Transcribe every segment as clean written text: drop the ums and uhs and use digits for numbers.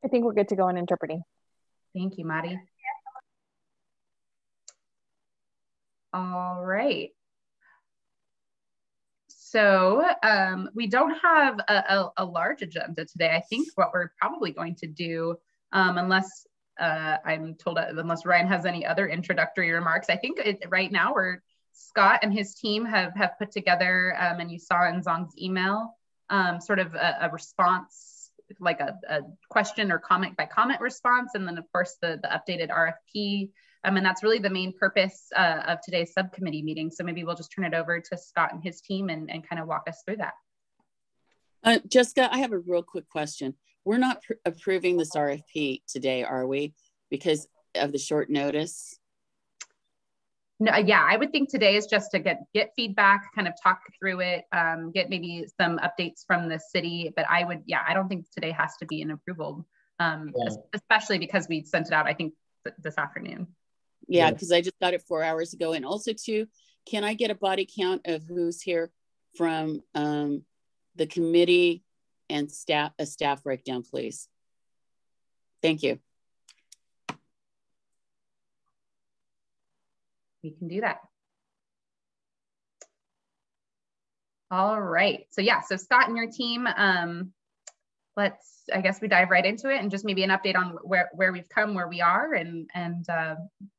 I think we're good to go in interpreting. Thank you, Maddie. All right. So we don't have a large agenda today. I think what we're probably going to do, unless I'm told, unless Ryan has any other introductory remarks, I think right now Scott and his team have put together, and you saw in Zong's email, sort of a response, like a question or comment by comment response, and then of course the updated RFP. And that's really the main purpose of today's subcommittee meeting. So maybe we'll just turn it over to Scott and his team and kind of walk us through that. Jessica, I have a real quick question. We're not approving this RFP today, are we? Because of the short notice? No, yeah, I would think today is just to get feedback, kind of talk through it, get maybe some updates from the city. But I don't think today has to be an approval, especially because we sent it out, I think, this afternoon. Yeah, because I just got it 4 hours ago. And also too, can I get a body count of who's here from the committee and a staff breakdown, please? Thank you. We can do that. All right. So yeah, so Scott and your team, I guess we dive right into it and just maybe an update on where we've come, where we are, and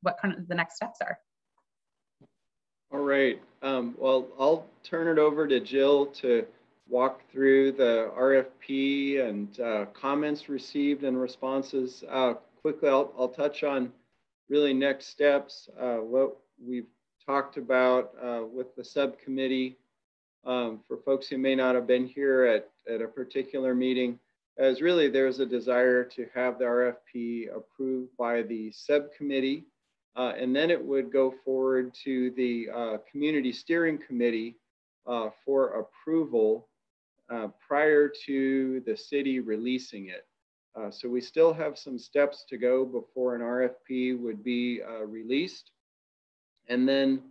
what kind of the next steps are. All right. Well, I'll turn it over to Jill to walk through the RFP and comments received and responses. Quickly, I'll touch on really next steps, what we've talked about with the subcommittee. For folks who may not have been here at a particular meeting, as really there's a desire to have the RFP approved by the subcommittee, and then it would go forward to the community steering committee for approval prior to the city releasing it. So we still have some steps to go before an RFP would be released. And then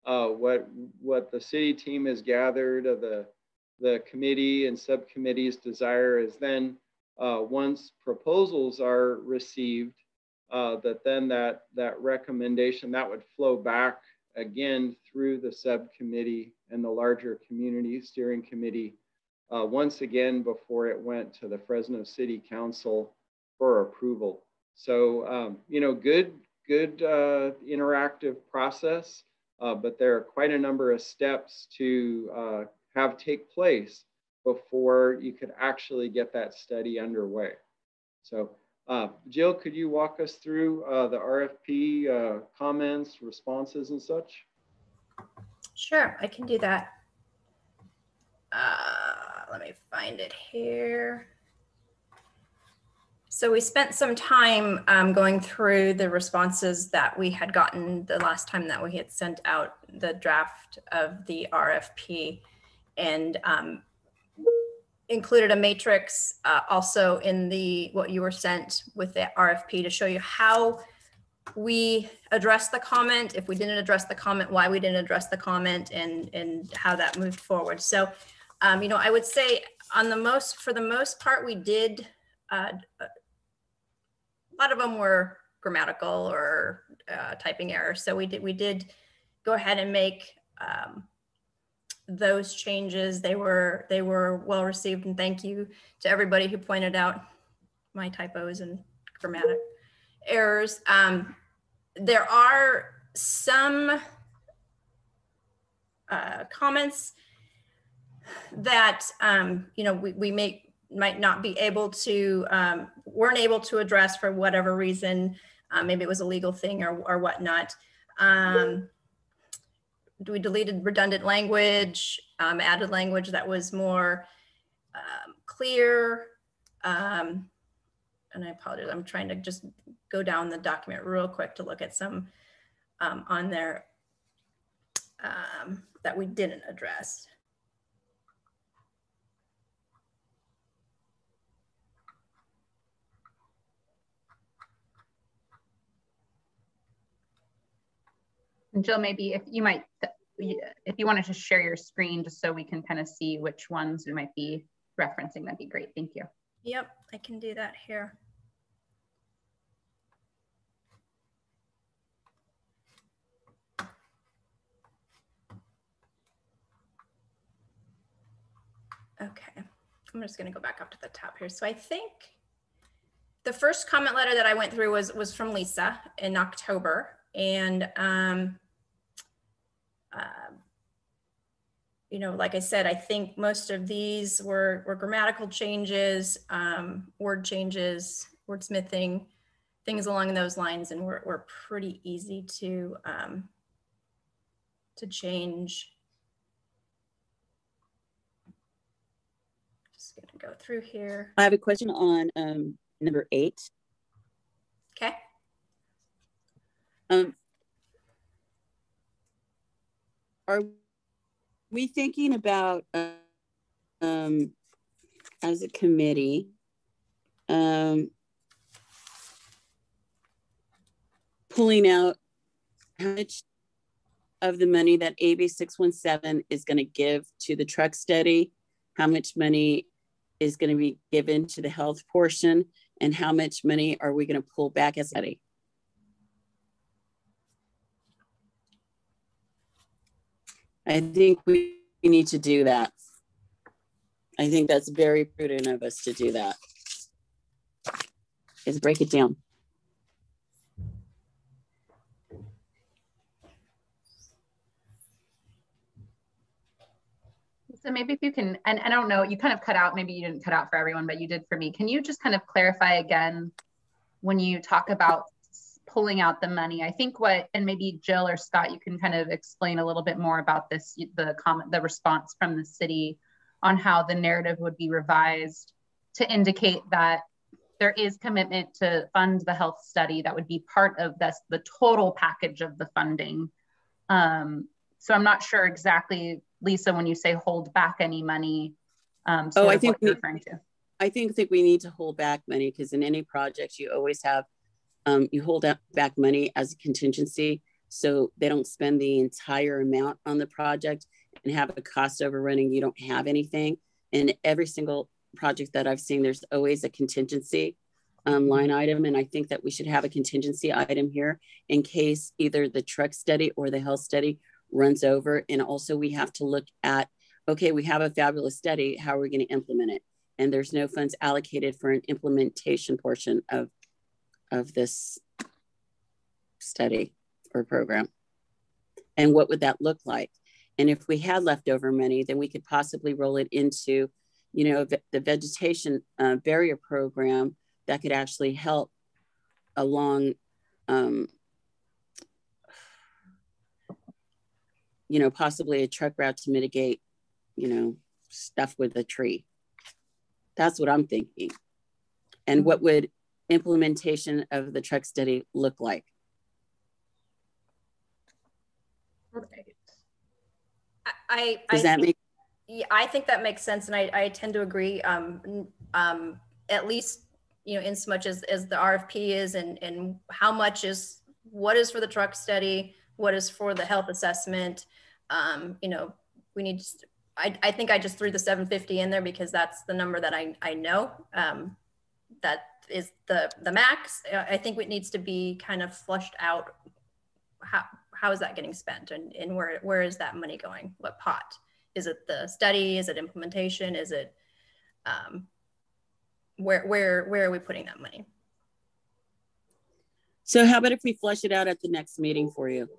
what the city team has gathered of the committee and subcommittee's desire is then once proposals are received, that recommendation that would flow back again through the subcommittee and the larger community steering committee once again before it went to the Fresno City Council for approval. So good interactive process, but there are quite a number of steps to have take place before you could actually get that study underway. So Jill, could you walk us through the RFP comments, responses, and such? Sure, I can do that. Let me find it here. So we spent some time going through the responses that we had gotten the last time that we had sent out the draft of the RFP, and included a matrix also in what you were sent with the RFP to show you how we addressed the comment, if we didn't address the comment, why we didn't address the comment, and how that moved forward. So I would say for the most part, we did, a lot of them were grammatical or typing errors. So we did go ahead and make those changes. They were well received, and thank you to everybody who pointed out my typos and grammatic errors. There are some comments that we might not be able to, weren't able to address for whatever reason. Maybe it was a legal thing or whatnot. We deleted redundant language, added language that was more clear. And I apologize, I'm trying to just go down the document real quick to look at some on there that we didn't address. And Jill, maybe if you wanted to share your screen just so we can kind of see which ones we might be referencing, that'd be great. Thank you. Yep, I can do that here. Okay, I'm just gonna go back up to the top here. So I think the first comment letter that I went through was from Lisa in October. And, you know, like I said, I think most of these were grammatical changes, word changes, wordsmithing, things along those lines, and were pretty easy to change. Just gonna go through here. I have a question on number 8. Okay. Are we thinking about as a committee pulling out how much of the money that AB 617 is going to give to the truck study, how much money is going to be given to the health portion, and how much money are we going to pull back as a study? I think we need to do that. I think that's very prudent of us to do that. Is break it down. So maybe if you can, and I don't know, you kind of cut out, maybe you didn't cut out for everyone, but you did for me. Can you just kind of clarify again when you talk about pulling out the money? I think and maybe Jill or Scott, you can kind of explain a little bit more about this, the response from the city on how the narrative would be revised to indicate that there is commitment to fund the health study that would be part of the total package of the funding. So I'm not sure exactly, Lisa, when you say hold back any money, I think what you're referring to. I think we need to hold back money, because in any project you always have, you hold back money as a contingency so they don't spend the entire amount on the project and have a cost overrunning. You don't have anything. And every single project that I've seen, there's always a contingency line item. And I think that we should have a contingency item here in case either the truck study or the health study runs over. And also we have to look at, okay, we have a fabulous study, how are we going to implement it? And there's no funds allocated for an implementation portion of this study or program. And what would that look like? And if we had leftover money, then we could possibly roll it into, you know, the vegetation barrier program that could actually help along, you know, possibly a truck route to mitigate, you know, stuff with a tree. That's what I'm thinking. And what would implementation of the truck study look like? Right. Does that make? Yeah, I think that makes sense, and I tend to agree. At least, you know, in so much as the RFP is, and how much is, what is for the truck study, what is for the health assessment. You know, we need to, I think I just threw the 750 in there because that's the number that I know. That is the max. I think it needs to be kind of flushed out. How is that getting spent, and where is that money going? What pot? Is it the study? Is it implementation? Is it where are we putting that money? So how about if we flush it out at the next meeting for you?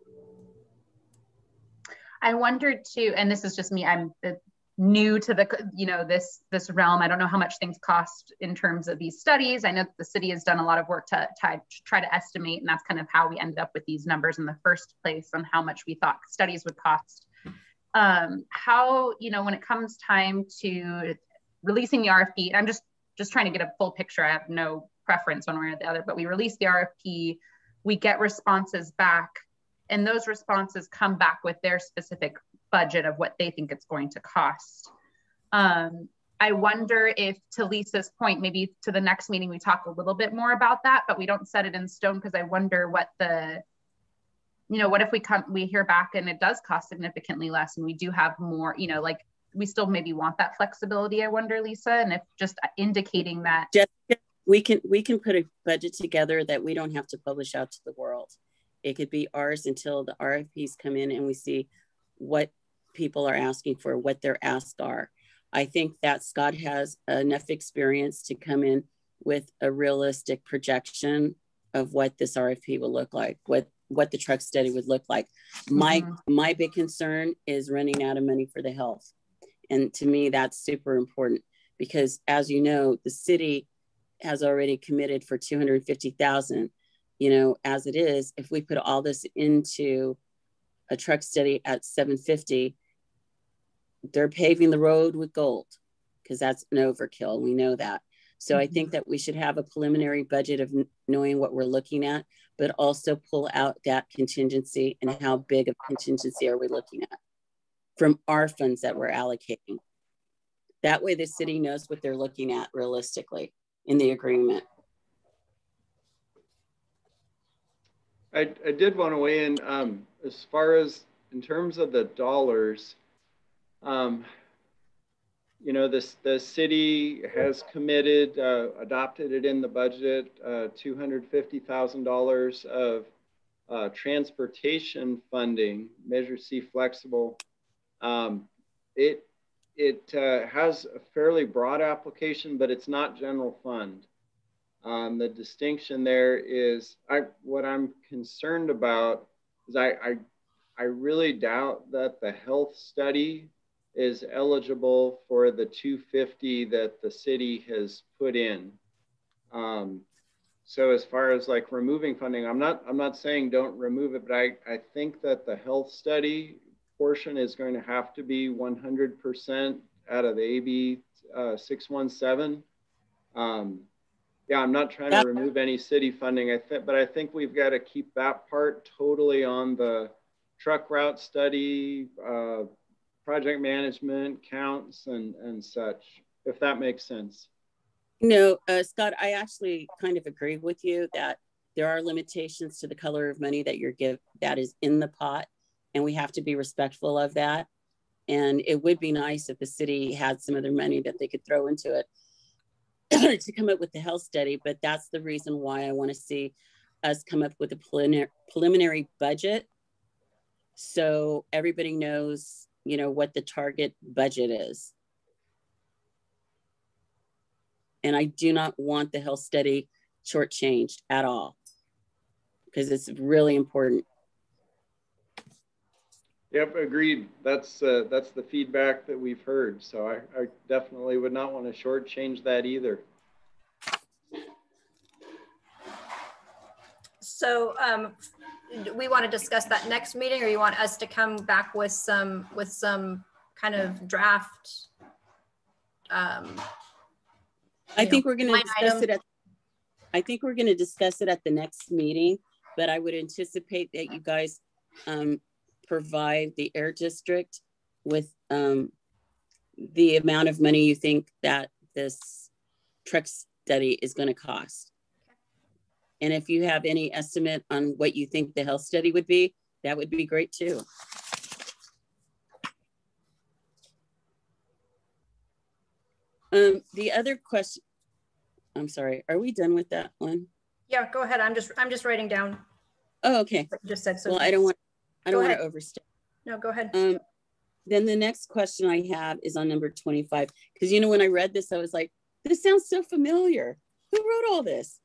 I wondered too, and this is just me, I'm new to the, you know, this realm. I don't know how much things cost in terms of these studies. I know that the city has done a lot of work to try to estimate, and that's kind of how we ended up with these numbers in the first place on how much we thought studies would cost. How, you know, when it comes time to releasing the RFP, I'm just trying to get a full picture. I have no preference one way or the other, but we release the RFP, we get responses back, and those responses come back with their specific budget of what they think it's going to cost. I wonder if, to Lisa's point, maybe to the next meeting, we talk a little bit more about that, but we don't set it in stone, because I wonder what you know, what if we hear back and it does cost significantly less, and we do have more, you know, like we still maybe want that flexibility, I wonder, Lisa, and if just indicating that. Jessica, we can put a budget together that we don't have to publish out to the world. It could be ours until the RFPs come in and we see what people are asking for, what their asks are. I think that Scott has enough experience to come in with a realistic projection of what this RFP will look like, what the truck study would look like. My big concern is running out of money for the health. And to me, that's super important because, as you know, the city has already committed for $250,000. You know, as it is, if we put all this into a truck study at $750, they're paving the road with gold because that's an overkill. We know that. So I think that we should have a preliminary budget of knowing what we're looking at, but also pull out that contingency and how big of contingency are we looking at from our funds that we're allocating. That way the city knows what they're looking at realistically in the agreement. I did want to weigh in as far as in terms of the dollars. You know, the city has committed, adopted it in the budget, $250,000 of transportation funding, Measure C flexible. It has a fairly broad application, but it's not general fund. The distinction there is, what I'm concerned about is I really doubt that the health study is eligible for the 250 that the city has put in. So as far as like removing funding, I'm not saying don't remove it, but I think that the health study portion is going to have to be 100% out of the AB 617. Yeah, I'm not trying to remove any city funding, but I think we've got to keep that part totally on the truck route study, project management, counts, and such, if that makes sense. No, Scott, I actually kind of agree with you that there are limitations to the color of money that that is in the pot, and we have to be respectful of that. And it would be nice if the city had some other money that they could throw into it to come up with the health study, but that's the reason why I want to see us come up with a preliminary budget so everybody knows, you know, what the target budget is. And I do not want the health study shortchanged at all because it's really important. Yep, agreed. That's the feedback that we've heard. So I definitely would not want to shortchange that either. So we want to discuss that next meeting, or you want us to come back with some kind of draft? I think we're going to discuss it I think we're going to discuss it at the next meeting, but I would anticipate that you guys provide the Air District with the amount of money you think that this truck study is going to cost. And if you have any estimate on what you think the health study would be, that would be great too. The other question, I'm sorry, are we done with that one? Yeah, go ahead. I'm just writing down. Oh, okay. Just said so. Well, I don't want to overstep. No, go ahead. Then the next question I have is on number 25, because you know when I read this, I was like, this sounds so familiar. Who wrote all this?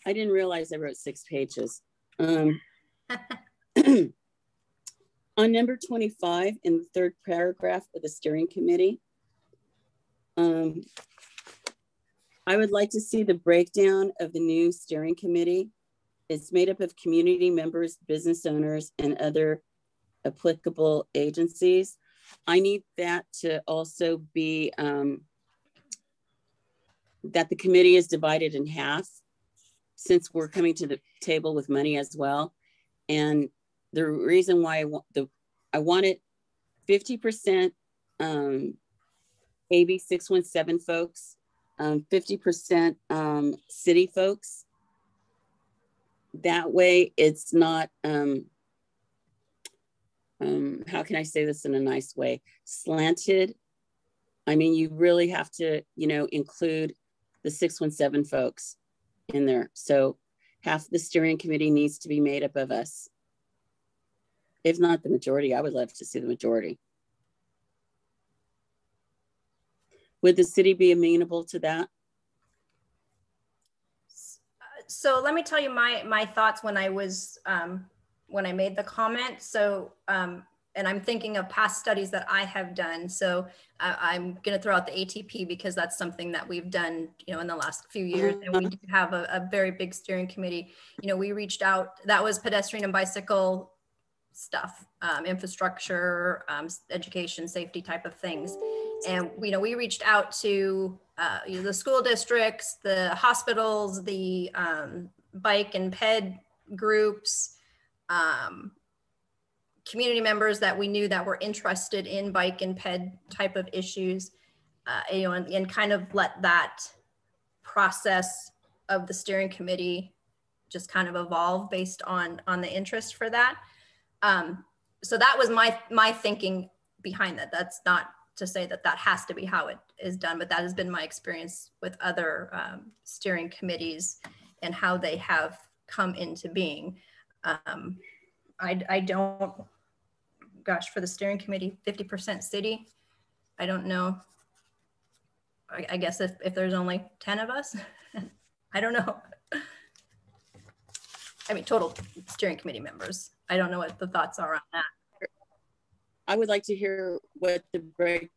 I didn't realize I wrote 6 pages. On number 25, in the 3rd paragraph of the steering committee, I would like to see the breakdown of the new steering committee. It's made up of community members, business owners, and other applicable agencies. I need that to also be that the committee is divided in half, since we're coming to the table with money as well. And the reason why I want it 50% AB 617 folks, 50% city folks. That way it's not, how can I say this in a nice way? Slanted. I mean, you really have to, you know, include the 617 folks in there. So half the steering committee needs to be made up of us. If not the majority, I would love to see the majority. Would the city be amenable to that? So let me tell you my thoughts when I was when I made the comment. So and I'm thinking of past studies that I have done. So I'm going to throw out the ATP because that's something that we've done, you know, in the last few years. And we do have a very big steering committee. You know, we reached out, that was pedestrian and bicycle stuff, infrastructure, education, safety type of things. And, you know, we reached out to you know, the school districts, the hospitals, the bike and ped groups, community members that we knew that were interested in bike and ped type of issues, you know, and kind of let that process of the steering committee just kind of evolve based on the interest for that. So that was my thinking behind that. That's not to say that that has to be how it is done, but that has been my experience with other steering committees and how they have come into being. I don't, gosh, for the steering committee, 50% city, I don't know. I guess if there's only 10 of us, I don't know. I mean, total steering committee members. I don't know what the thoughts are on that. I would like to hear what the break.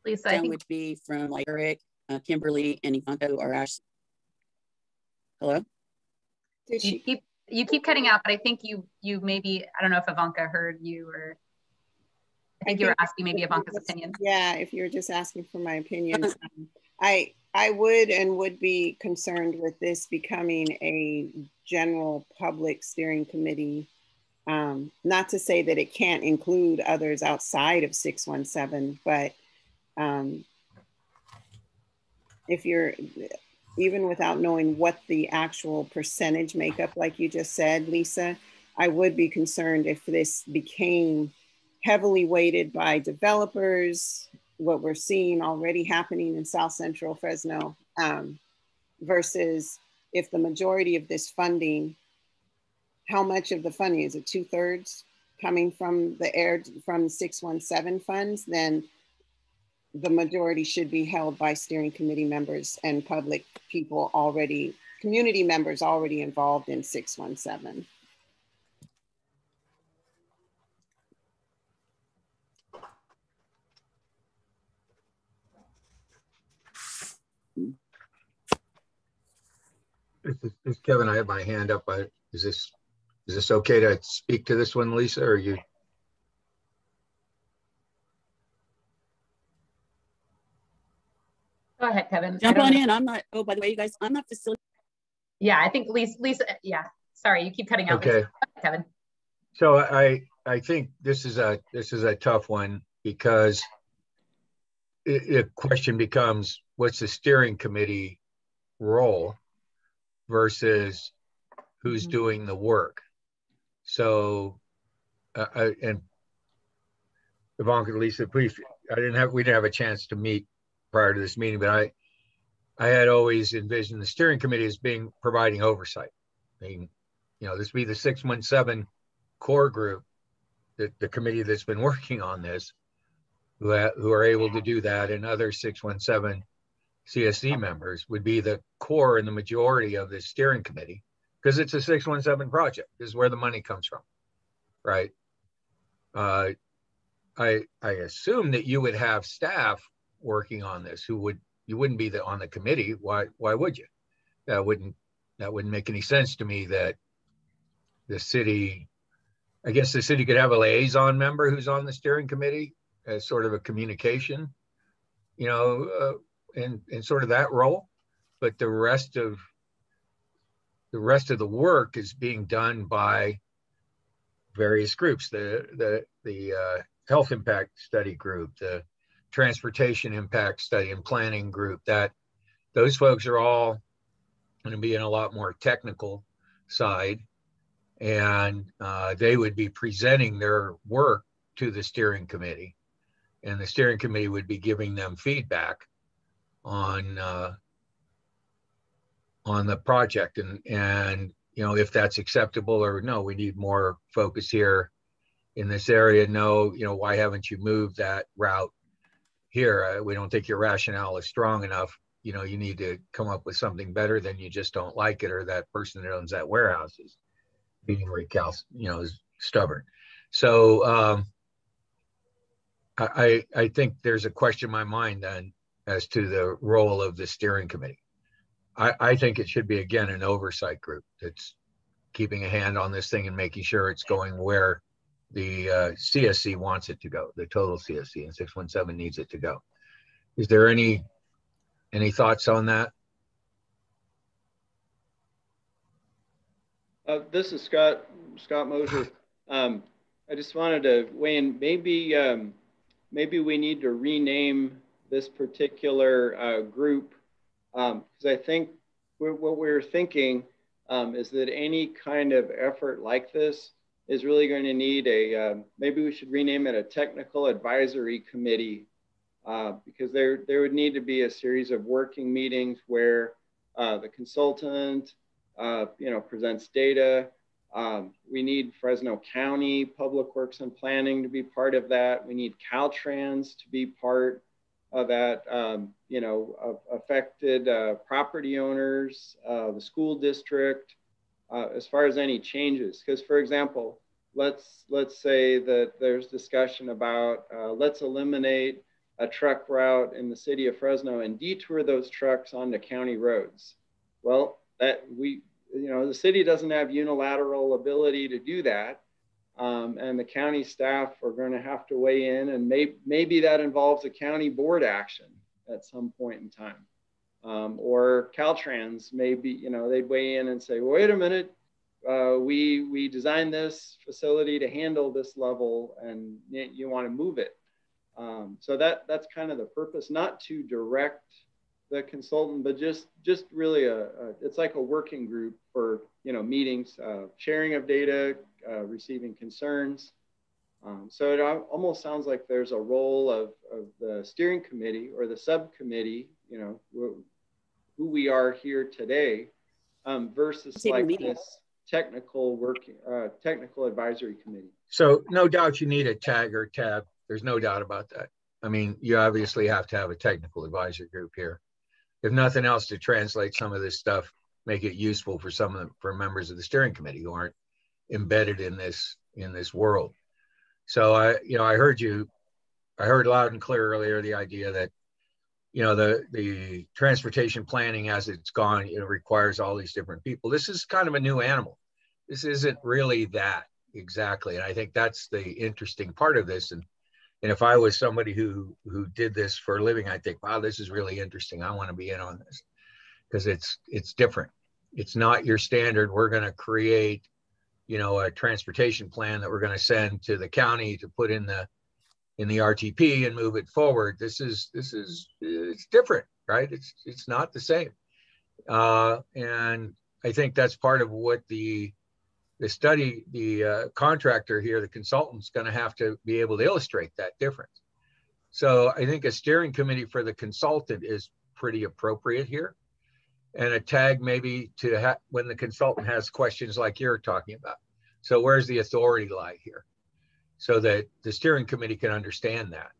Lisa, I think would be from like Eric, Kimberly, and Ivanka or Ash. Hello? you keep cutting out, but I think you maybe, I don't know if Ivanka heard you, or I think you were asking maybe Ivanka's opinion. Yeah, if you're just asking for my opinion. I would be concerned with this becoming a general public steering committee. Not to say that it can't include others outside of 617, but if you're, even without knowing what the actual percentage makeup, like you just said, Lisa, I would be concerned if this became heavily weighted by developers, what we're seeing already happening in South Central Fresno, versus if the majority of this funding, how much of the funding, is it 2/3 coming from from 617 funds, then the majority should be held by steering committee members and public people already, community members already involved in 617. This is Kevin. I have my hand up. Is this okay to speak to this one, Lisa, or you? Go ahead, Kevin. Jump on in. I'm not, oh, by the way, you guys, I'm not facilitating. Yeah, I think Lisa, yeah, sorry, you keep cutting out. Okay. Lisa. Kevin. So I think this is a tough one, because the question becomes, what's the steering committee role versus who's doing the work? So, and Ivanka, Lisa, please, we didn't have a chance to meet prior to this meeting, but I had always envisioned the steering committee as providing oversight. I mean, you know, this would be the 617 core group, the committee that's been working on this, who are able to do that, and other 617 CSC members would be the core and the majority of the steering committee, because it's a 617 project. This is where the money comes from, right? I assume that you would have staff working on this you wouldn't be on the committee. Why would you? That wouldn't make any sense to me. That the city, I guess the city could have a liaison member who's on the steering committee as sort of a communication, you know, in sort of that role, but the rest of the work is being done by various groups, the health impact study group, the transportation impact study and planning group. That those folks are all going to be in a lot more technical side, and they would be presenting their work to the steering committee, and the steering committee would be giving them feedback on the project. And you know, if that's acceptable, or no, we need more focus here in this area. No, you know, why haven't you moved that route here? We don't think your rationale is strong enough. You know, you need to come up with something better than you just don't like it, or that person that owns that warehouse is being is stubborn. So I think there's a question in my mind then as to the role of the steering committee. I think it should be, again, an oversight group that's keeping a hand on this thing and making sure it's going where the CSC wants it to go, the total CSC, and 617 needs it to go. Is there any thoughts on that? This is Scott Mosier. I just wanted to weigh in. Maybe we need to rename this particular group, because I think what we're thinking is that any kind of effort like this is really going to need maybe we should rename it a technical advisory committee, because there would need to be a series of working meetings where the consultant presents data. We need Fresno County Public Works and Planning to be part of that. We need Caltrans to be part of that, affected property owners, the school district, as far as any changes. Because, for example, let's say that there's discussion about let's eliminate a truck route in the city of Fresno and detour those trucks onto county roads. Well, the city doesn't have unilateral ability to do that. And the county staff are going to have to weigh in, and maybe that involves a county board action at some point in time. Or Caltrans, maybe, they'd weigh in and say, well, wait a minute, we designed this facility to handle this level and you want to move it. So that's kind of the purpose, not to direct the consultant, but just really it's like a working group for, meetings, sharing of data, receiving concerns. So it almost sounds like there's a role of the steering committee or the subcommittee, who we are here today, versus like this technical advisory committee. So no doubt you need a tag or tab. There's no doubt about that. I mean, you obviously have to have a technical advisory group here. If nothing else, to translate some of this stuff, make it useful for members of the steering committee who aren't embedded in this world. So I heard loud and clear earlier the idea that, the transportation planning as it's gone, requires all these different people. This is kind of a new animal. This isn't really that exactly. And I think that's the interesting part of this. And if I was somebody who did this for a living, I think, wow, this is really interesting. I want to be in on this because it's different. It's not your standard. We're going to create, a transportation plan that we're going to send to the county to put in the RTP and move it forward. It's different, right? It's not the same. And I think that's part of what the contractor here, the consultant's going to have to be able to illustrate that difference. So I think a steering committee for the consultant is pretty appropriate here, and a tag maybe to when the consultant has questions like you're talking about. So where's the authority lie here, so that the steering committee can understand that.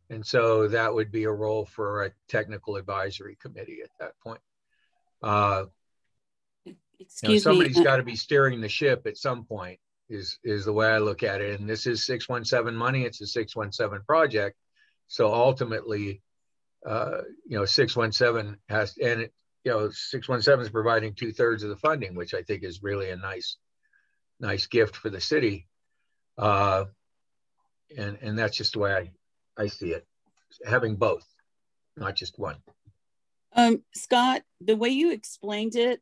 And so that would be a role for a technical advisory committee at that point. Somebody's got to be steering the ship at some point is the way I look at it. And this is 617 money. It's a 617 project. So ultimately, 617 has, and 617 is providing 2/3 of the funding, which I think is really a nice gift for the city. And that's just the way I see it, having both, not just one. Scott, the way you explained it,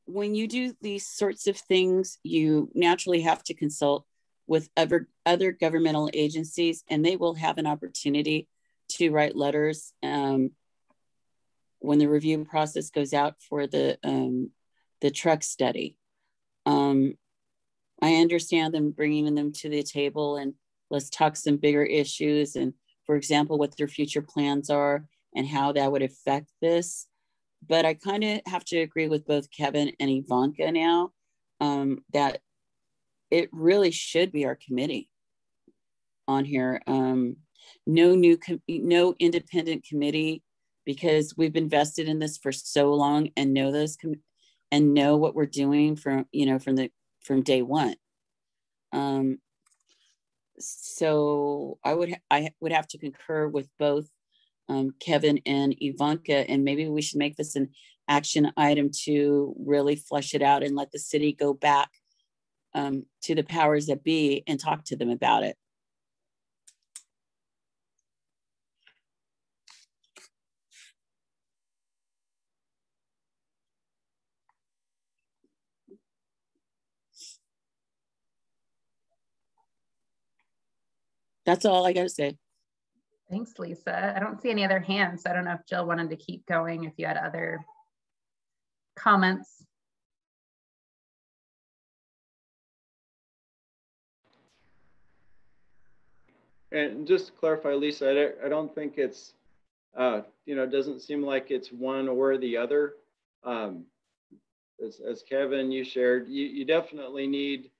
when you do these sorts of things, you naturally have to consult with other governmental agencies, and they will have an opportunity to write letters when the review process goes out for the truck study. I understand them bringing them to the table and let's talk some bigger issues, and for example, what their future plans are and how that would affect this. but I kind of have to agree with both Kevin and Ivanka now, that it really should be our committee on here. No independent committee, because we've been vested in this for so long and know and know what we're doing from day one. So I would have to concur with both Kevin and Ivanka, and maybe we should make this an action item to really flesh it out and let the city go back to the powers that be and talk to them about it. That's all I got to say. Thanks, Lisa. I don't see any other hands, so I don't know if Jill wanted to keep going, if you had other comments. And just to clarify, Lisa, I don't think it's, it doesn't seem like it's one or the other. As Kevin, you shared, you definitely need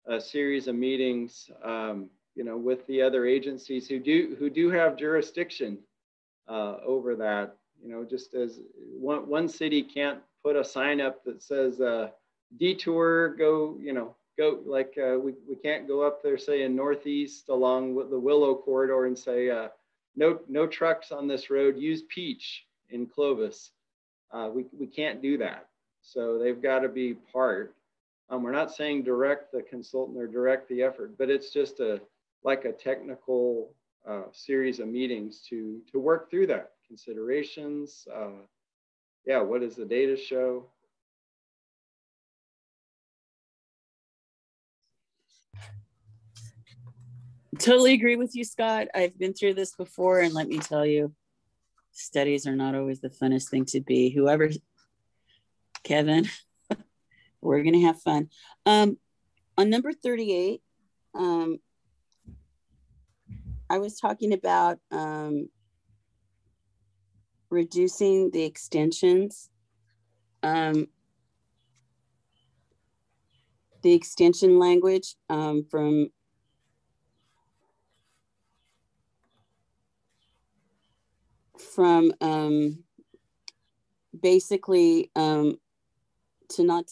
a series of meetings, with the other agencies who do have jurisdiction over that. Just as one city can't put a sign up that says detour, go, like we can't go up there, say in Northeast along with the Willow corridor and say no trucks on this road, use Peach in Clovis. We can't do that. So they've got to be part. We're not saying direct the consultant or direct the effort, but it's just like a technical series of meetings to work through that. Considerations, what does the data show? Totally agree with you, Scott. I've been through this before, and let me tell you, studies are not always the funnest thing to be. Whoever, Kevin, we're gonna have fun. On number 38, I was talking about reducing the extensions. The extension language from basically to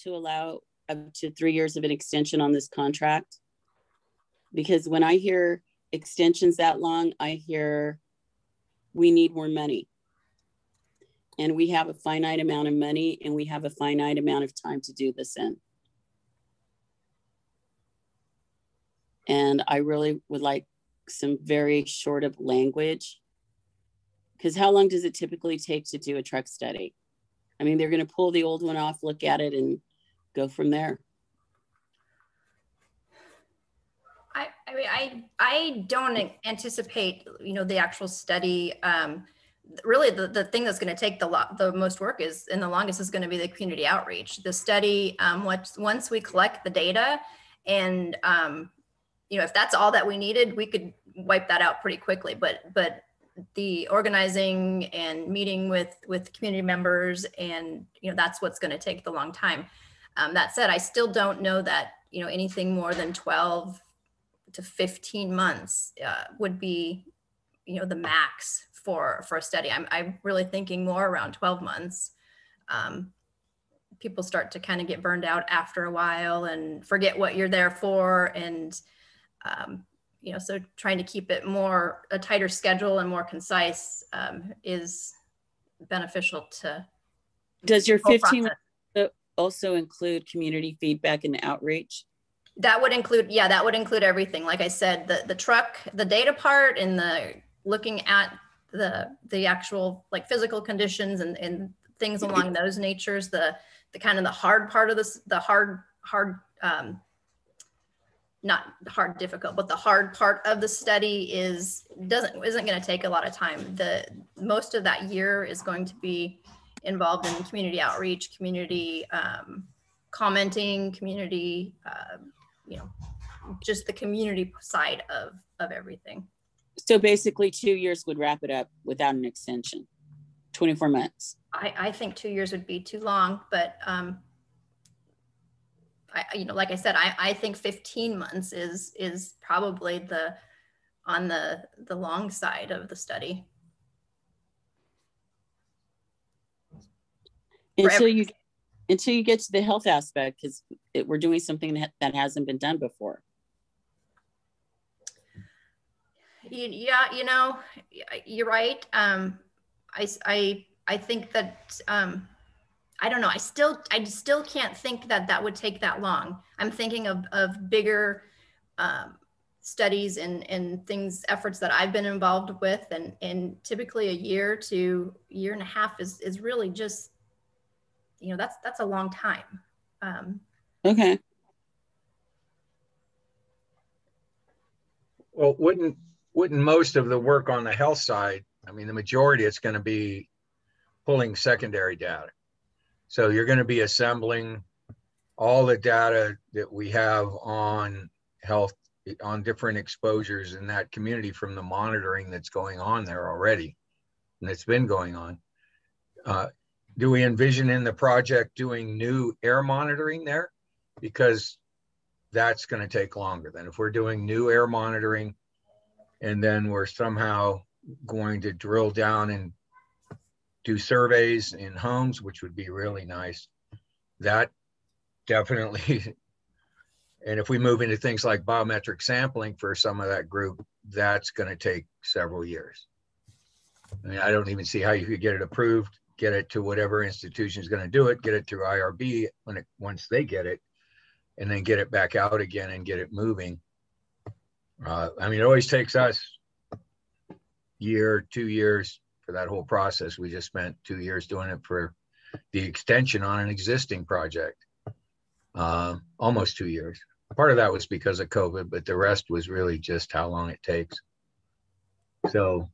allow up to 3 years of an extension on this contract. Because when I hear extensions that long, I hear we need more money. And we have a finite amount of money, and we have a finite amount of time to do this in. And I really would like some very short of language, because how long does it typically take to do a truck study? I mean, they're going to pull the old one off, look at it, and go from there. I don't anticipate, the actual study. Really, the thing that's going to take the most work is, and the longest, is going to be the community outreach. The study, once we collect the data, and if that's all that we needed, we could wipe that out pretty quickly. But the organizing and meeting with community members, and that's what's going to take the long time. That said, I still don't know that anything more than 12 to 15 months would be the max for a study. I'm really thinking more around 12 months. People start to kind of get burned out after a while and forget what you're there for, and so trying to keep it a tighter schedule and more concise is beneficial to. Does your 15 months also include community feedback and outreach? That would include, that would include everything. Like I said, the truck, the data part, and the looking at the actual like physical conditions and things along those natures. The kind of the hard part of this, the hard not hard difficult, but the hard part of the study isn't going to take a lot of time. Most of that year is going to be involved in community outreach, community commenting, community, just the community side of everything. So basically 2 years would wrap it up without an extension. 24 months? I think 2 years would be too long, but like I said, I think 15 months is probably on the long side of the study. Until you get to the health aspect, because we're doing something that hasn't been done before. Yeah, you're right. I think that I don't know. I still can't think that would take that long. I'm thinking of bigger studies and efforts that I've been involved with, and typically a year to year and a half is really just, that's a long time. Okay. Well, wouldn't most of the work on the health side, I mean, the majority, it's going to be pulling secondary data. So you're going to be assembling all the data that we have on health, on different exposures in that community from the monitoring that's going on there already, and it's been going on. Do we envision in the project doing new air monitoring there? Because that's going to take longer than if we're doing new air monitoring and then we're somehow going to drill down and do surveys in homes, which would be really nice. That definitely, and if we move into things like biometric sampling for some of that group, that's going to take several years. I mean, I don't even see how you could get it approved, get it to whatever institution is going to do it, get it through IRB once they get it, and then get it back out again and get it moving. I mean, it always takes us year, 2 years for that whole process. We just spent 2 years doing it for the extension on an existing project, almost 2 years. Part of that was because of COVID, but the rest was really just how long it takes. So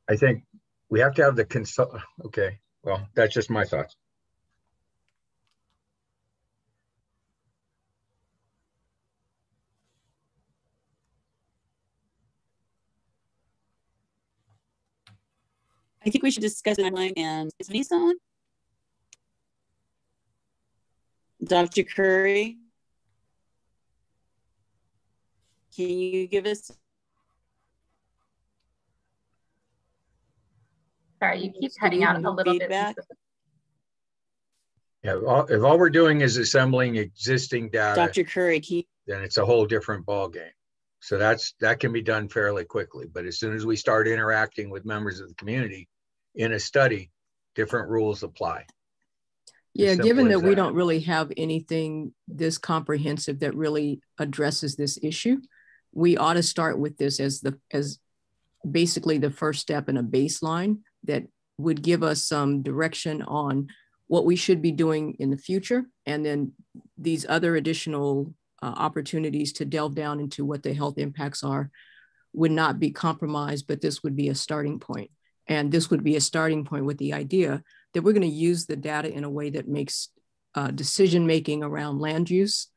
I think we have to have the okay, well, that's just my thoughts. I think we should discuss the timeline. And is Lisa on? Dr. Curry, can you give us? Sorry, you keep cutting out a little feedback? bit. Yeah, if all we're doing is assembling existing data, Dr. Curry, then it's a whole different ballgame. So that can be done fairly quickly. But as soon as we start interacting with members of the community in a study, different rules apply. Yeah, given that we don't really have anything this comprehensive that really addresses this issue, we ought to start with this as basically the first step in a baseline that would give us some direction on what we should be doing in the future. And then these other additional opportunities to delve down into what the health impacts are would not be compromised, but this would be a starting point. And this would be a starting point with the idea that we're going to use the data in a way that makes decision-making around land use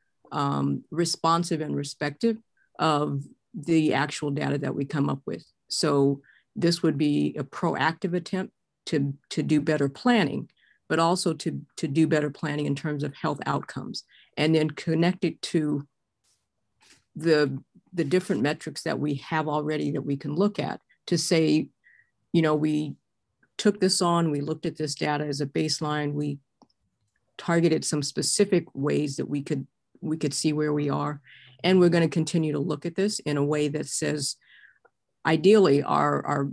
responsive and respective of the actual data that we come up with. So this would be a proactive attempt to do better planning, but also to do better planning in terms of health outcomes, and then connect it to the different metrics that we have already that we can look at to say, we took this on, we looked at this data as a baseline, we targeted some specific ways that we could see where we are, and we're going to continue to look at this in a way that says, ideally, our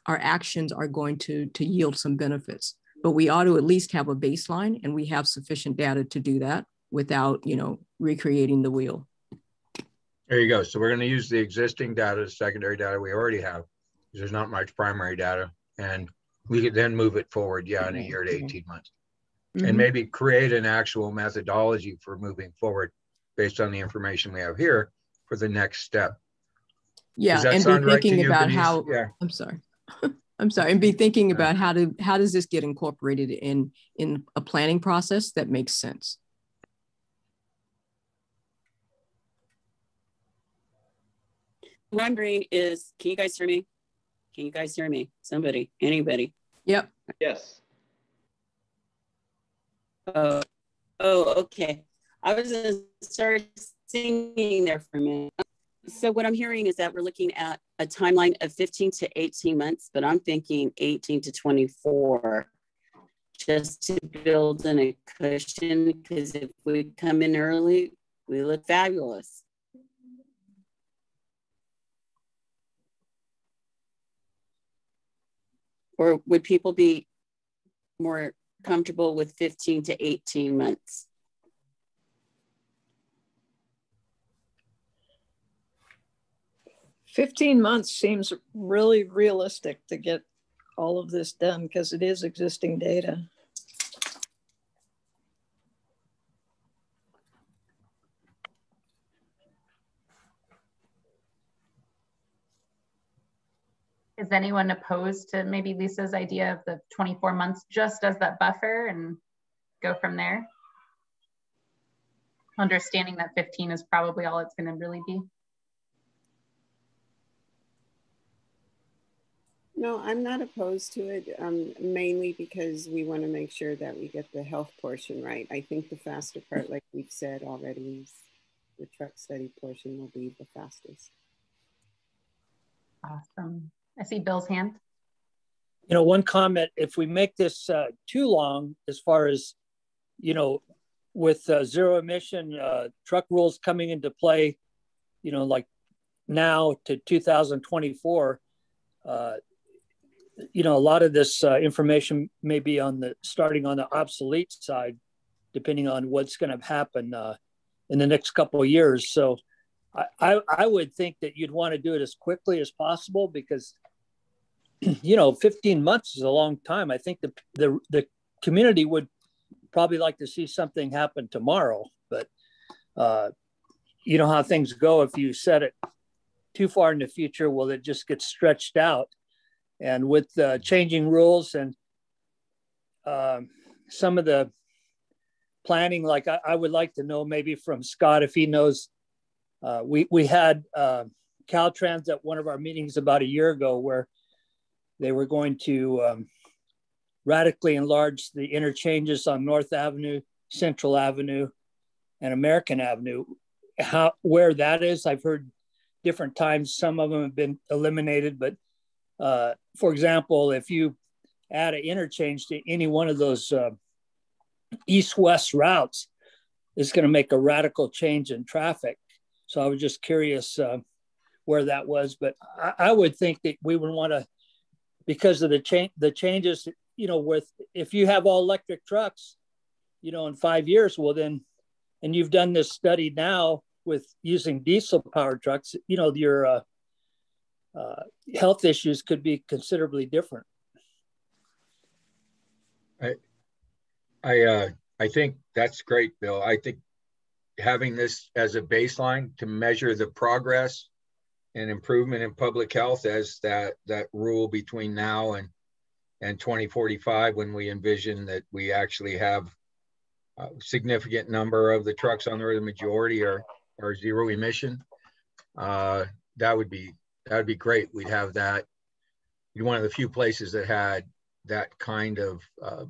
actions are going to yield some benefits. But we ought to at least have a baseline, and we have sufficient data to do that without, recreating the wheel. There you go. So we're going to use the existing data, secondary data we already have. There's not much primary data, and we could then move it forward, in a year to 18 months. Mm-hmm. And maybe create an actual methodology for moving forward based on the information we have here for the next step. Yeah, and be thinking about how, I'm sorry. I'm sorry, and be thinking about how does this get incorporated in a planning process that makes sense. What I'm wondering is, can you guys hear me? Can you guys hear me? Somebody, anybody? Yep. Yes. Oh, okay. I was gonna start singing there for a minute. So what I'm hearing is that we're looking at a timeline of 15 to 18 months, but I'm thinking 18 to 24, just to build in a cushion, because if we come in early, we look fabulous. Or would people be more comfortable with 15 to 18 months? $15 seems really realistic to get all of this done because it is existing data. Is anyone opposed to maybe Lisa's idea of the 24 months just as that buffer and go from there? Understanding that 15 is probably all it's going to really be. No, I'm not opposed to it, mainly because we want to make sure that we get the health portion right. I think the faster part, like we've said already, is the truck study portion will be the fastest. Awesome. I see Bill's hand. You know, one comment, if we make this too long, as far as, you know, with zero emission truck rules coming into play, you know, like now to 2024, you know, a lot of this information may be on the starting on the obsolete side, depending on what's going to happen in the next couple of years. So I would think that you'd want to do it as quickly as possible because, you know, 15 months is a long time. I think the community would probably like to see something happen tomorrow, but you know how things go. If you set it too far in the future, well, it just gets stretched out. And with changing rules and some of the planning, like I would like to know maybe from Scott if he knows. We had Caltrans at one of our meetings about a year ago where they were going to radically enlarge the interchanges on North Avenue, Central Avenue, and American Avenue. Where that is, I've heard different times. Some of them have been eliminated, but for example, if you add an interchange to any one of those east-west routes, it's going to make a radical change in traffic. So I was just curious where that was, but I would think that we would want to, because of the changes, you know, with if you have all electric trucks, you know, in 5 years, well then, and you've done this study now with using diesel powered trucks, you know, your health issues could be considerably different. I think that's great, Bill. I think having this as a baseline to measure the progress and improvement in public health as that rule between now and 2045, when we envision that we actually have a significant number of the trucks on the road, the majority are zero emission. That would be great. We'd have that. We'd be one of the few places that had that kind of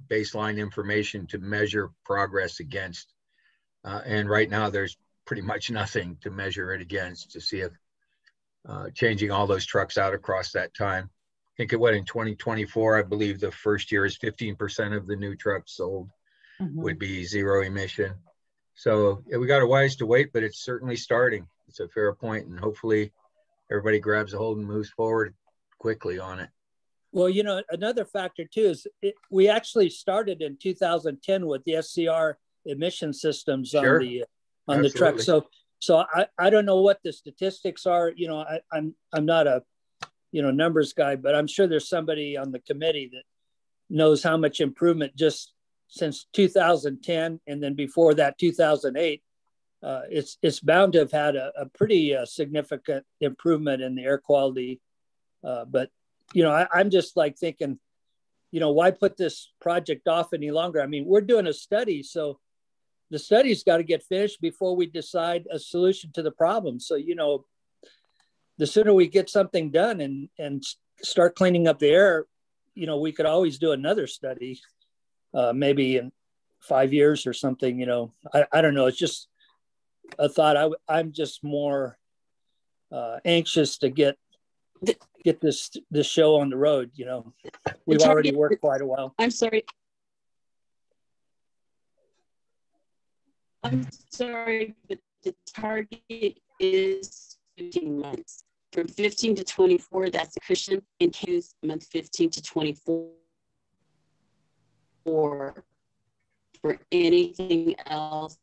baseline information to measure progress against. And right now there's pretty much nothing to measure it against to see if changing all those trucks out across that time. I think it went in 2024, I believe the first year is 15% of the new trucks sold would be zero emission. So yeah, we got a ways to wait, but it's certainly starting. It's a fair point, and hopefully everybody grabs a hold and moves forward quickly on it. Well, you know, another factor too is we actually started in 2010 with the SCR emission systems on the truck. So I don't know what the statistics are. You know, I'm not a, you know, numbers guy, but I'm sure there's somebody on the committee that knows how much improvement just since 2010, and then before that 2008. It's bound to have had a pretty significant improvement in the air quality. But, you know, I'm just like thinking, you know, why put this project off any longer? I mean, we're doing a study, so the study's got to get finished before we decide a solution to the problem. So, you know, the sooner we get something done and start cleaning up the air, you know, we could always do another study, maybe in 5 years or something, you know. I don't know. It's just a thought. I'm just more anxious to get this show on the road, you know. We've already worked quite a while. I'm sorry, but the target is 15 months. From 15 to 24, that's a cushion. In case month 15 to 24 for anything else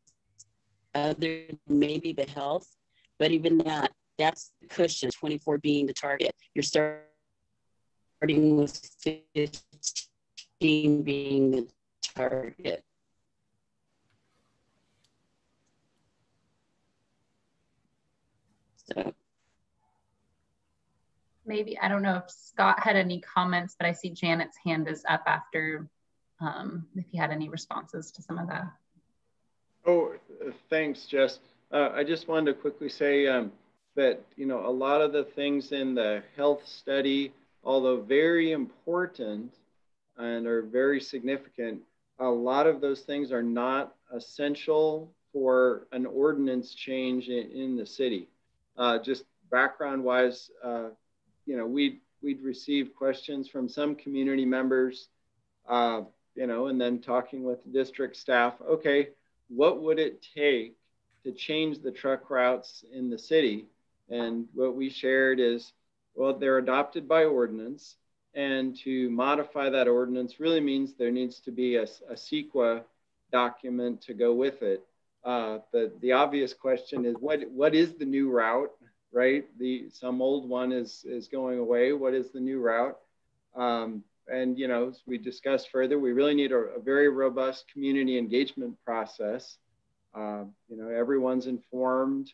other than maybe the health, but even that's the cushion, 24 being the target. You're starting with 15 being the target. So maybe, I don't know if Scott had any comments, but I see Janet's hand is up after, if you had any responses to some of that. Oh, thanks, Jess. I just wanted to quickly say that, you know, a lot of the things in the health study, although very important and are very significant, a lot of those things are not essential for an ordinance change in the city. Just background-wise, you know, we'd received questions from some community members, you know, and then talking with district staff, okay, what would it take to change the truck routes in the city? And what we shared is, well, they're adopted by ordinance, and to modify that ordinance really means there needs to be a CEQA document to go with it. The obvious question is, what is the new route, right? Some old one is going away. What is the new route? And, you know, as we discussed further, we really need a very robust community engagement process. You know, everyone's informed,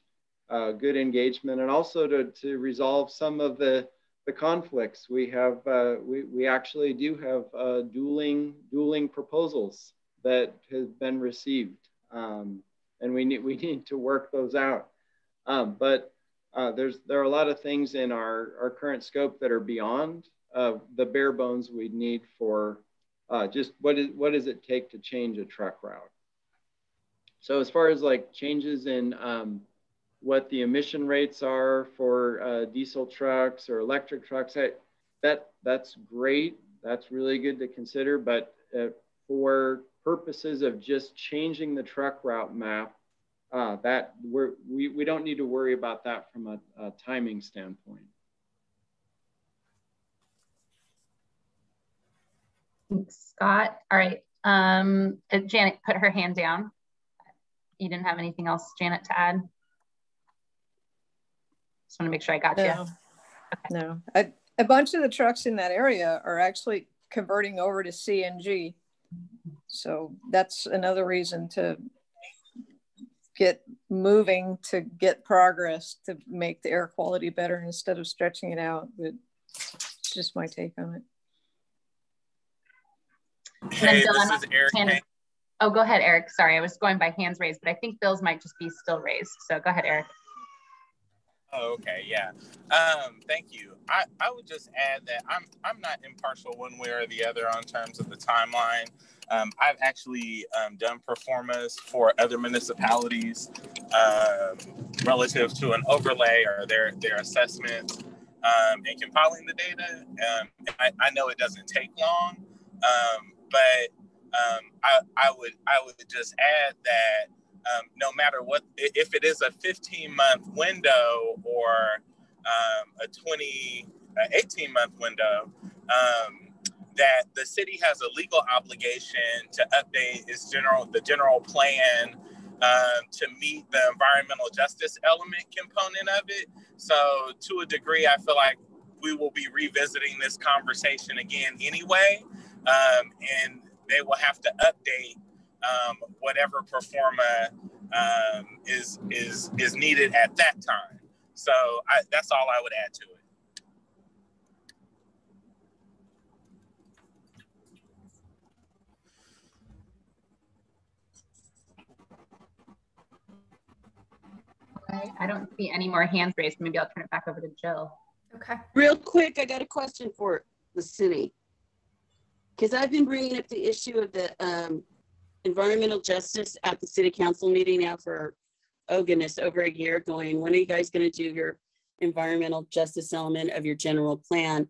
good engagement, and also to resolve some of the conflicts. We have, we actually do have dueling proposals that have been received, and we need to work those out. But there are a lot of things in our current scope that are beyond the bare bones we'd need for just what does it take to change a truck route. So as far as like changes in what the emission rates are for diesel trucks or electric trucks, that's great. That's really good to consider. But for purposes of just changing the truck route map, we don't need to worry about that from a timing standpoint. Thanks, Scott. All right. Janet put her hand down. You didn't have anything else, Janet, to add? Just want to make sure I got you. No. A bunch of the trucks in that area are actually converting over to CNG. So that's another reason to get moving, to get progress, to make the air quality better instead of stretching it out. But it's just my take on it. Hey, this is Eric. Oh, go ahead, Eric. Sorry, I was going by hands raised, but I think Bill's might just be still raised. So go ahead, Eric. Oh, okay, yeah. Thank you. I would just add that I'm not impartial one way or the other on terms of the timeline. I've actually done performas for other municipalities relative to an overlay or their assessment and compiling the data. I know it doesn't take long, but I would just add that no matter what, if it is a 15-month window or a 18-month window, that the city has a legal obligation to update the general plan to meet the environmental justice element component of it. So to a degree, I feel like we will be revisiting this conversation again anyway, and they will have to update whatever performa is needed at that time. So that's all I would add to it. Okay, I don't see any more hands raised. Maybe I'll turn it back over to Jill. Okay. Okay. Real quick, I got a question for the city. Because I've been bringing up the issue of the environmental justice at the city council meeting now for, oh goodness, over a year, going, when are you guys going to do your environmental justice element of your general plan?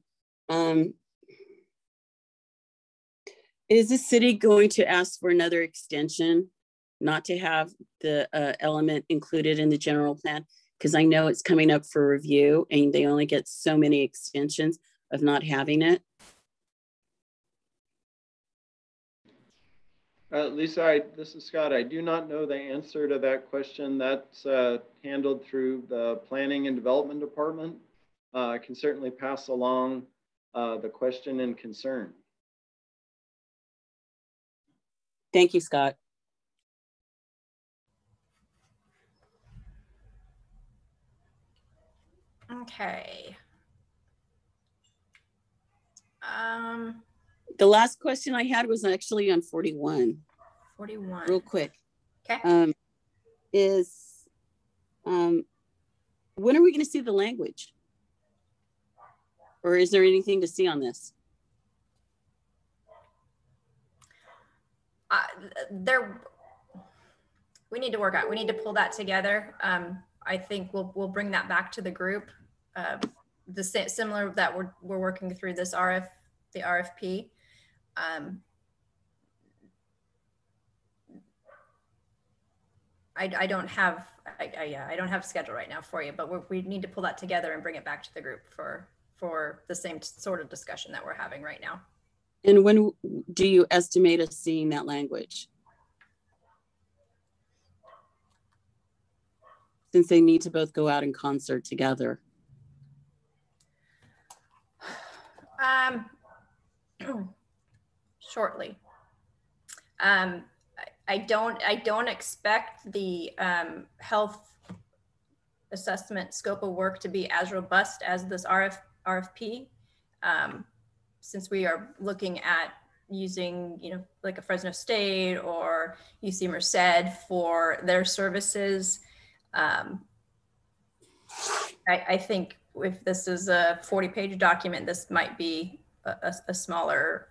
Is the city going to ask for another extension not to have the element included in the general plan? Because I know it's coming up for review and they only get so many extensions of not having it. Lisa, this is Scott. I do not know the answer to that question. That's handled through the Planning and Development Department. I can certainly pass along the question and concern. Thank you, Scott. Okay. The last question I had was actually on 41. 41. Real quick. Okay. When are we going to see the language? Or is there anything to see on this? We need to work out. We need to pull that together. I think we'll bring that back to the group. Similar that we're working through this the RFP. I don't have a schedule right now for you, but we need to pull that together and bring it back to the group for the same sort of discussion that we're having right now. And when do you estimate us seeing that language? Since they need to both go out in concert together. Shortly. I don't expect the health assessment scope of work to be as robust as this RFP, since we are looking at using, like a Fresno State or UC Merced for their services. I think if this is a 40-page document, this might be a smaller,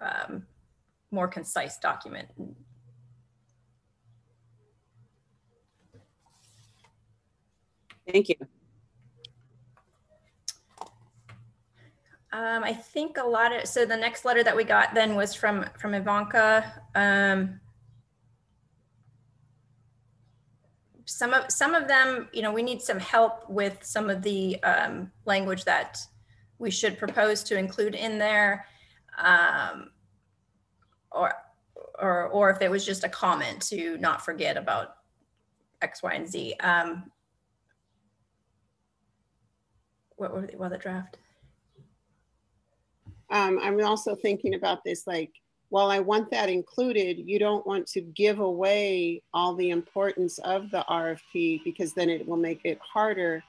more concise document. Thank you. I think so the next letter that we got then was from Ivanka. Some of them, we need some help with some of the language that we should propose to include in there, or if it was just a comment to not forget about X, Y, and Z. What were the draft? I'm also thinking about this, like, while I want that included, you don't want to give away all the importance of the RFP, because then it will make it harder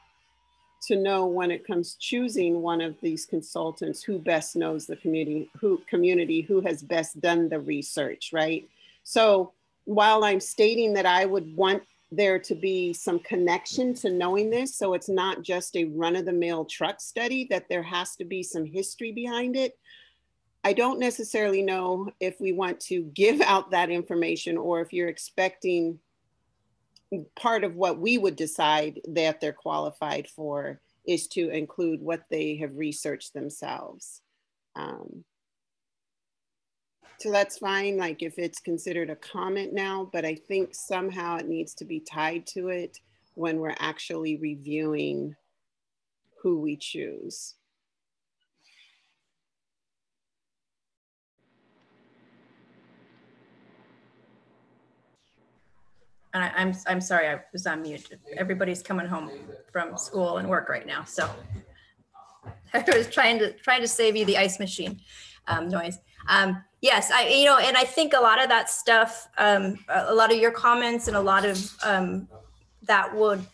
to know when it comes choosing one of these consultants who best knows the community, who has best done the research, right? So while I'm stating that I would want there to be some connection to knowing this, so it's not just a run-of-the-mill truck study, that there has to be some history behind it. I don't necessarily know if we want to give out that information, or if you're expecting part of what we would decide that they're qualified for is to include what they have researched themselves. So that's fine, like if it's considered a comment now, but I think somehow it needs to be tied to it when we're actually reviewing who we choose. And I'm sorry, I was on mute. Everybody's coming home from school and work right now, so I was trying to save you the ice machine noise. Yes, and I think a lot of that stuff, a lot of your comments and a lot of that would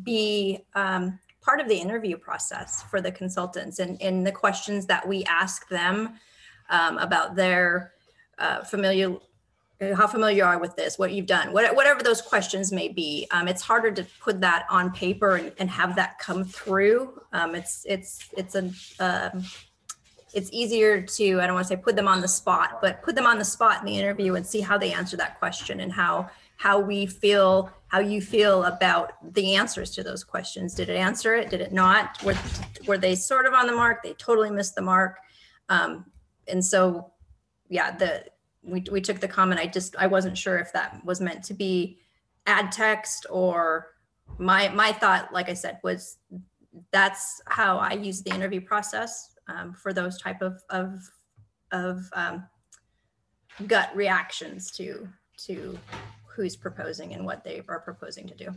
be part of the interview process for the consultants, and the questions that we ask them about their how familiar you are with this, what you've done, whatever those questions may be. It's harder to put that on paper and have that come through. It's easier to, I don't want to say put them on the spot, but put them on the spot in the interview and see how they answer that question and how you feel about the answers to those questions. Did it answer it? Did it not? Were they sort of on the mark? They totally missed the mark. And so, yeah, we took the comment. I wasn't sure if that was meant to be add text, or my thought, like I said, was that's how I use the interview process for those type of gut reactions to who's proposing and what they are proposing to do.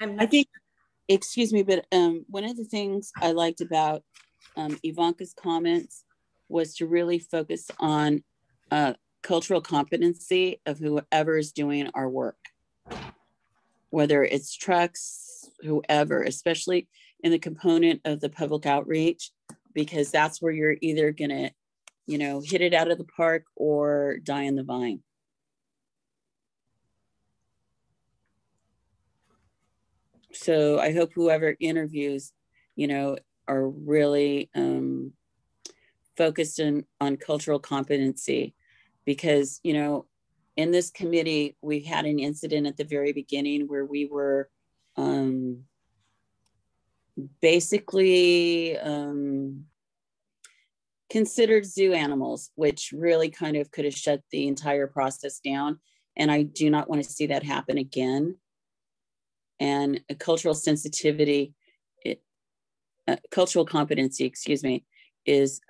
I think, excuse me, but one of the things I liked about Ivanka's comments was to really focus on cultural competency of whoever is doing our work, whether it's trucks, whoever, especially in the component of the public outreach, because that's where you're either gonna, hit it out of the park or die in the vine. So I hope whoever interviews, are really focused on cultural competency, because, in this committee, we had an incident at the very beginning where we were basically considered zoo animals, which really kind of could have shut the entire process down. And I do not want to see that happen again. And a cultural sensitivity, cultural competency, excuse me, is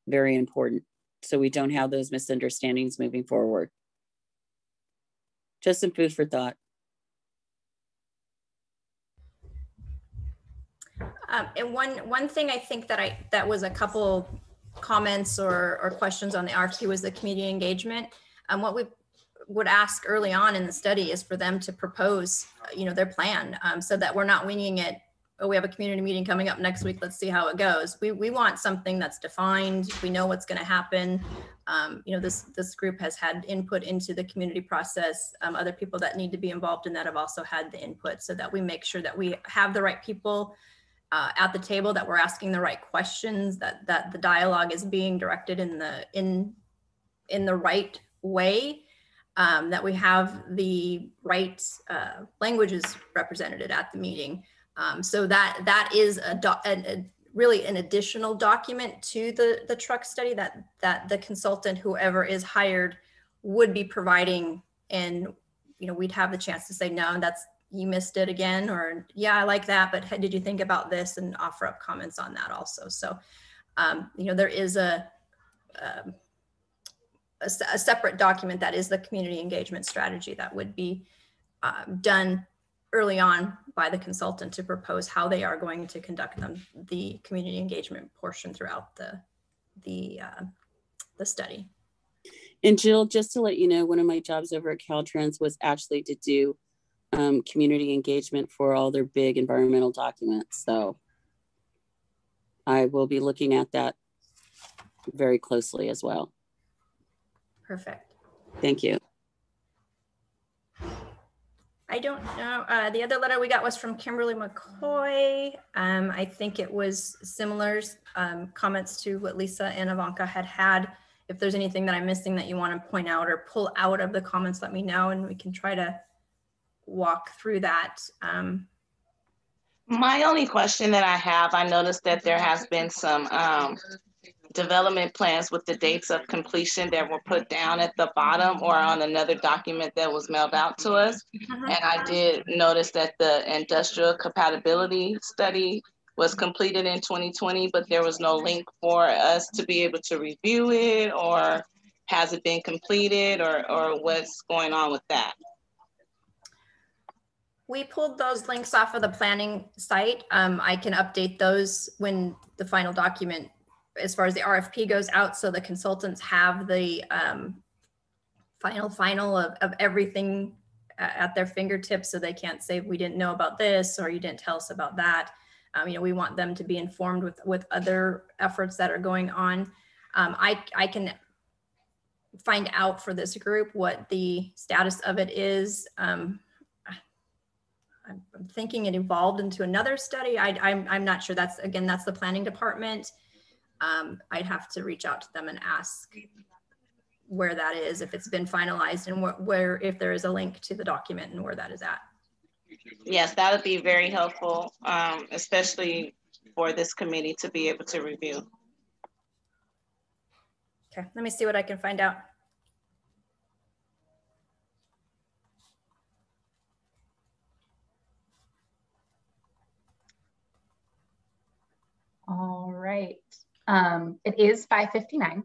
very important. So we don't have those misunderstandings moving forward. Just some food for thought. And one thing I think that was a couple comments or questions on the RFQ was the community engagement. What we would ask early on in the study is for them to propose, their plan, so that we're not winging it. Oh, we have a community meeting coming up next week, let's see how it goes. We want something that's defined. We know what's going to happen. This group has had input into the community process. Other people that need to be involved in that have also had the input, so that we make sure that we have the right people at the table, that we're asking the right questions, that the dialogue is being directed in the right way, that we have the right languages represented at the meeting. So that is really an additional document to the truck study that the consultant, whoever is hired, would be providing. And we'd have the chance to say, no, you missed it again, or yeah, I like that, but did you think about this, and offer up comments on that also. So there is a separate document that is the community engagement strategy that would be done early on by the consultant to propose how they are going to conduct the community engagement portion throughout the study. And Jill, just to let you know, one of my jobs over at Caltrans was actually to do community engagement for all their big environmental documents. So I will be looking at that very closely as well. Perfect. Thank you. I don't know. The other letter we got was from Kimberly McCoy. I think it was similar comments to what Lisa and Ivanka had. If there's anything that I'm missing that you want to point out or pull out of the comments, let me know, and we can try to walk through that. My only question that I have, I noticed that there has been some development plans with the dates of completion that were put down at the bottom or on another document that was mailed out to us. And I did notice that the industrial compatibility study was completed in 2020, but there was no link for us to be able to review it, or has it been completed, or what's going on with that? We pulled those links off of the planning site. I can update those when the final document, as far as the RFP goes out, so the consultants have the final of everything at their fingertips, so they can't say we didn't know about this or you didn't tell us about that. You know, we want them to be informed with other efforts that are going on. I can find out for this group what the status of it is. I'm thinking it evolved into another study. I'm not sure. That's the planning department. I'd have to reach out to them and ask where that is, if it's been finalized, and where if there is a link to the document and where that is at. Yes, that would be very helpful, especially for this committee to be able to review. Okay, let me see what I can find out. All right. It is 5:59.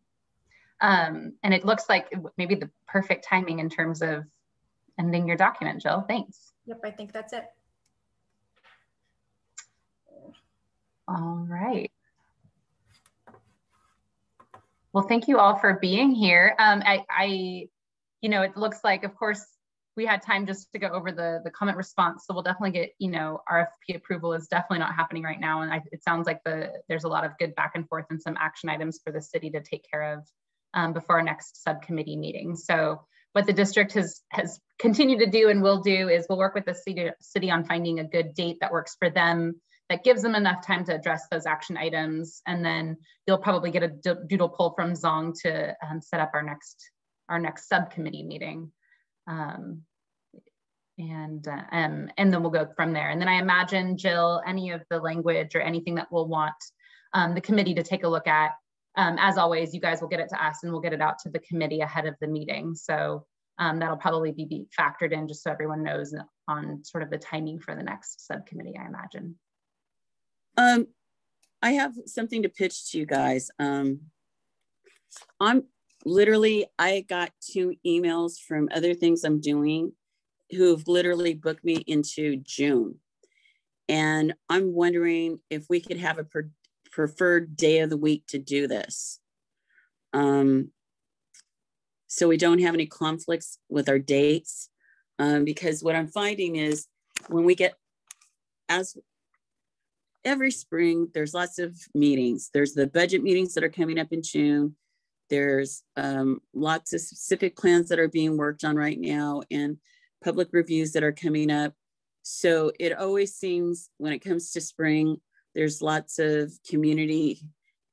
And it looks like maybe the perfect timing in terms of ending your document, Jill. Thanks. Yep, I think that's it. All right. Well, thank you all for being here. You know, it looks like, of course, we had time just to go over the comment response. So we'll definitely get, you know, RFP approval is definitely not happening right now. And it sounds like there's a lot of good back and forth and some action items for the city to take care of before our next subcommittee meeting. So what the district has continued to do and will do is we'll work with the city on finding a good date that works for them, that gives them enough time to address those action items. And then you'll probably get a doodle poll from Zong to set up our next subcommittee meeting. And then we'll go from there. And then I imagine, Jill, any of the language or anything that we'll want the committee to take a look at, as always, you guys will get it to us and we'll get it out to the committee ahead of the meeting. So that'll probably be factored in just so everyone knows on sort of the timing for the next subcommittee, I imagine. I have something to pitch to you guys. I got 2 emails from other things I'm doing who've literally booked me into June. And I'm wondering if we could have a preferred day of the week to do this. So we don't have any conflicts with our dates. Because what I'm finding is when we get, as every spring, there's lots of meetings. There's the budget meetings that are coming up in June. There's lots of specific plans that are being worked on right now and public reviews that are coming up. So it always seems when it comes to spring, there's lots of community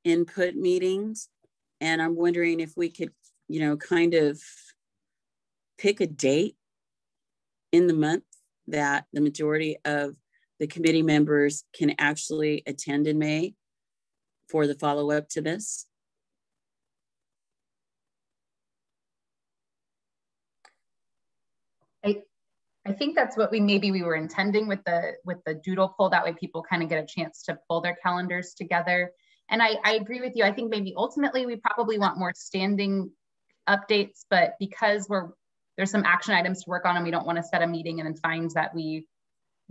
input meetings. And I'm wondering if we could, you know, kind of pick a date in the month that the majority of the committee members can actually attend in May for the follow-up to this. I think that's what we were intending with the doodle poll. That way people kind of get a chance to pull their calendars together. And I agree with you. I think maybe ultimately we probably want more standing updates, but because there's some action items to work on and we don't want to set a meeting and then find that we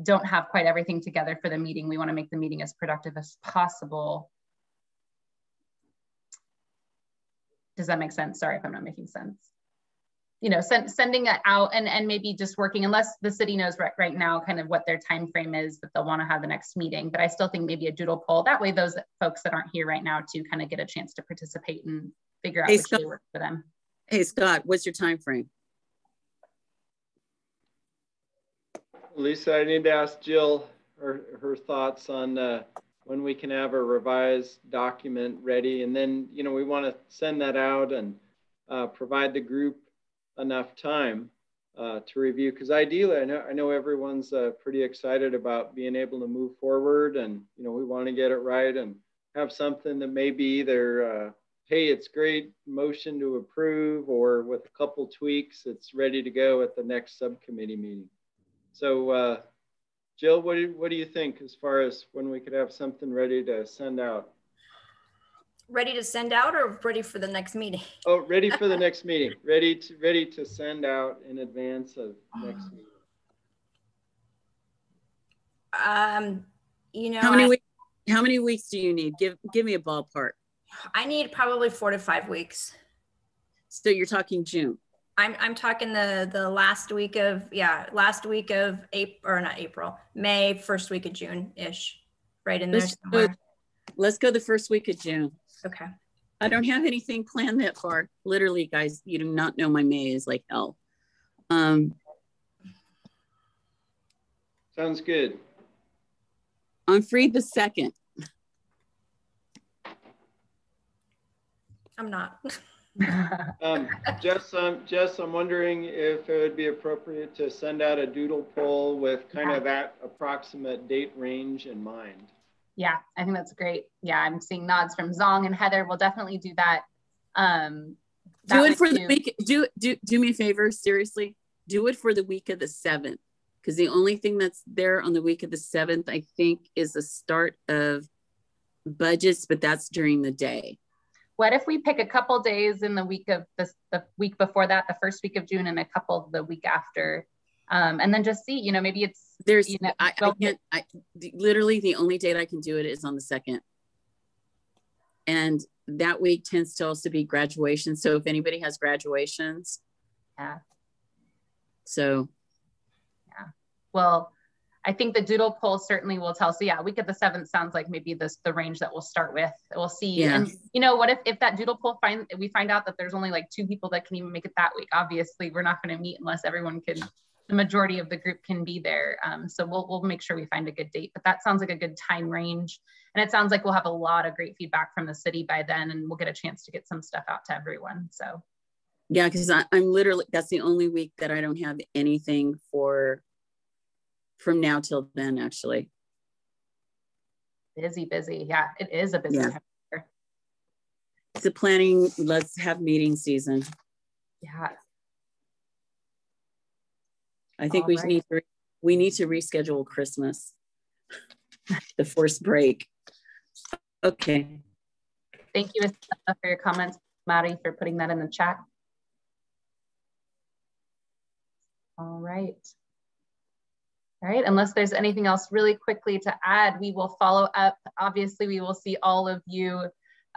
don't have quite everything together for the meeting. We want to make the meeting as productive as possible. Does that make sense? Sorry if I'm not making sense. You know, sending it out and maybe just working, unless the city knows right now kind of what their time frame is that they'll want to have the next meeting. But I still think maybe a doodle poll. That way those folks that aren't here right now to kind of get a chance to participate and figure out which day works for them. Hey, Scott, what's your time frame? Lisa, I need to ask Jill her thoughts on when we can have a revised document ready. And then, you know, we want to send that out and provide the group enough time to review. Because ideally, I know everyone's pretty excited about being able to move forward. And, you know, we want to get it right and have something that may be either, hey, it's great, motion to approve, or with a couple tweaks, it's ready to go at the next subcommittee meeting. So, Jill, what do you think as far as when we could have something ready to send out? Ready to send out or ready for the next meeting? Oh, ready for the next meeting. Ready to send out in advance of next meeting. You know, how many weeks do you need? Give me a ballpark. I need probably 4 to 5 weeks. So you're talking June. I'm talking the last week of May, first week of June-ish. right in there somewhere. Let's go the first week of June. Okay. I don't have anything planned that far. Literally, guys, you do not know my May is like hell. Sounds good. I'm free the 2nd. I'm not. Jess, I'm wondering if it would be appropriate to send out a doodle poll with kind of that approximate date range in mind. Yeah, I think that's great. Yeah, I'm seeing nods from Zong and Heather. We'll definitely do that. Do it for the week. Do me a favor, seriously. Do it for the week of the 7th. Because the only thing that's there on the week of the 7th, I think, is the start of budgets, but that's during the day. What if we pick a couple days in the week of the week before that, the first week of June, and a couple the week after, and then just see, maybe it's there's, you know, I can't, literally the only date I can do it is on the 2nd. And that week tends to also be graduation. So if anybody has graduations. Yeah. So. Yeah. Well, I think the doodle poll certainly will tell. So yeah, week of the 7th sounds like maybe the range that we'll start with. We'll see. Yeah. And what if that doodle poll we find out that there's only like 2 people that can even make it that week? Obviously, we're not going to meet unless everyone can. The majority of the group can be there. So we'll make sure we find a good date. But that sounds like a good time range. And it sounds like we'll have a lot of great feedback from the city by then, and we'll get a chance to get some stuff out to everyone. So. Yeah, because I'm literally, that's the only week that I don't have anything for. From now till then, actually. Busy. Yeah, it is a busy time. It's a planning, let's have meeting season. Yeah. I think we need to reschedule Christmas. The forced break. Okay. Thank you for your comments, Maddie, for putting that in the chat. All right. All right, unless there's anything else really quickly to add, we will follow up. Obviously, we will see all of you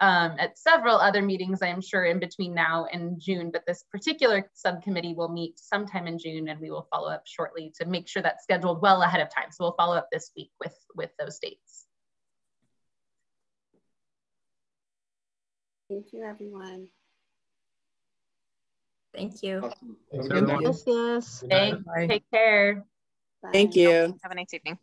at several other meetings, I'm sure, in between now and June, but this particular subcommittee will meet sometime in June, and we will follow up shortly to make sure that's scheduled well ahead of time. So we'll follow up this week with those dates. Thank you, everyone. Thank you. Awesome. Thank you. Thanks. Take care. Bye. Thank you. Have a nice evening.